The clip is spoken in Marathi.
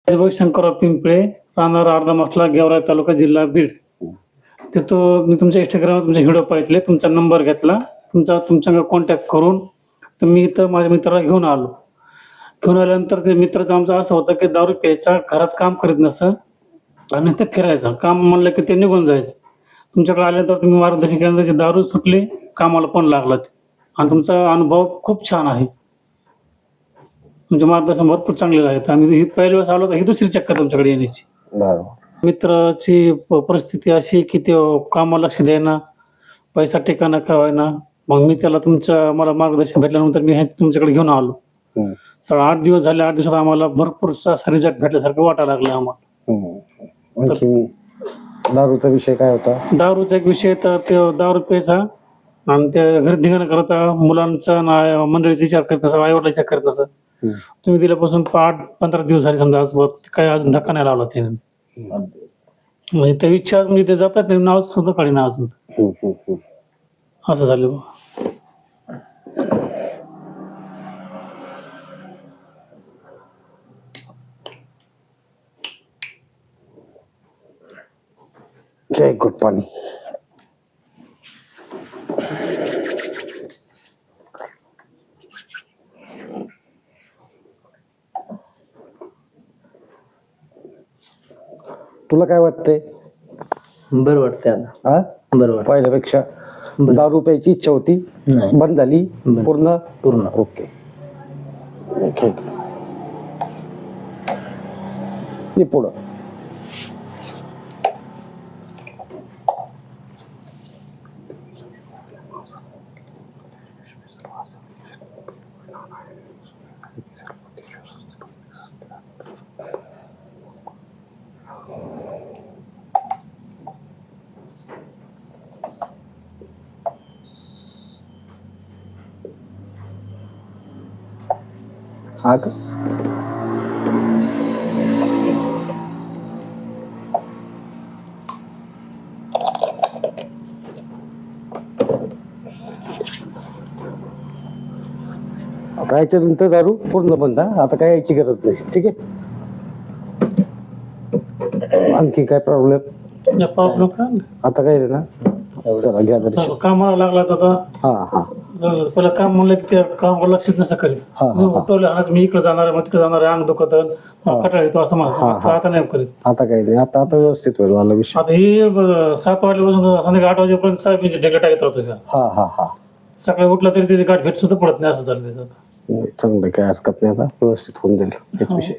वैभव शंकरराव पिंपळे, राहणार अर्धामसला, गेवराई तालुका, जिल्हा बीड. तिथं मी तुमच्या इंस्टाग्रामवर तुमचे व्हिडिओ पाहितले, तुमचा नंबर घेतला, तुमच्याकडे कॉन्टॅक्ट करून तर मी इथं माझ्या मित्राला घेऊन आलो. घेऊन आल्यानंतर ते मित्राचं आमचं असं होतं की दारू प्यायचा, घरात काम करीत नसं आणि ते फिरायचं, काम म्हणलं की ते निघून जायचं. तुमच्याकडे आल्यानंतर तुम्ही मार्गदर्शन केल्यानंतर दारू सुटली, कामाला पण लागला आणि तुमचा अनुभव खूप छान आहे. तुमचे मार्गदर्शन भरपूर चांगले आहेत आणि ही पहिली वेळेस आलो तर ही दुसरी चक्कर तुमच्याकडे येण्याची. मित्राची परिस्थिती अशी की ते कामाला लक्ष द्यायना, पैसा टिकाणा का होईना. मग मी त्याला मला मार्गदर्शन भेटल्यानंतर मी तुमच्याकडे घेऊन आलो. तर 8 दिवस झाले. 8 दिवसात आम्हाला भरपूर रिझल्ट भेटल्यासारखं वाटायला लागलं आम्हाला. आणखी दारूचा विषय काय होता? दारूचा एक विषय तर ते दारू प्यायचा आणि त्या घरी धिंगाणा करायचा, मुलांचा मंडळीचा विचार करत नसा, आईवडिला विचार करत नसा. तुम्ही दिल्यापासून 8-15 दिवस झाले समजा, आज काय अजून धक्का नाही लावला त्याने. म्हणजे त्या इच्छा म्हणजे ते जातात नाही, नाव सुद्धा काढी ना अजून. असं झालं बा. जय गुड पाणी. तुला काय वाटतंय? बरं वाटतंय आता. हा, बरं वाटतं. पहिल्यापेक्षा दारू प्यायची इच्छा होती, नाही. बंद झाली पूर्ण? पूर्ण. ओके. ये पुढं. हा का? आता याच्यानंतर दारू पूर्ण बंद. आता काय यायची गरज नाही. ठीक आहे. आणखी काय प्रॉब्लेम? आता काय रे ना, चला घ्या दर्शन. कामाला लागला आता. हा हा. पहिला काम म्हणलं की त्या कामावर लक्षच नसं करीत. मी इकडे जाणार आहे, मग तिकडे जाणार आहे, अंग दुखत कटाळ येतो असं म्हणतो. आता नाही करीत. आता काही नाही. आता व्यवस्थित होईल झाला विषय. आता ही 7 वाजल्यापासून संध्याकाळी 8 वाजेपर्यंत साहेबांची ढेकला टाकत राहतो. हा हा हा. सकाळी उठला तरी त्याची गाठ भेट सुद्धा पडत नाही. असं चाललंय आता. चांगलं, काय हरकत नाही. आता व्यवस्थित होऊन जाईल. हेच विषय.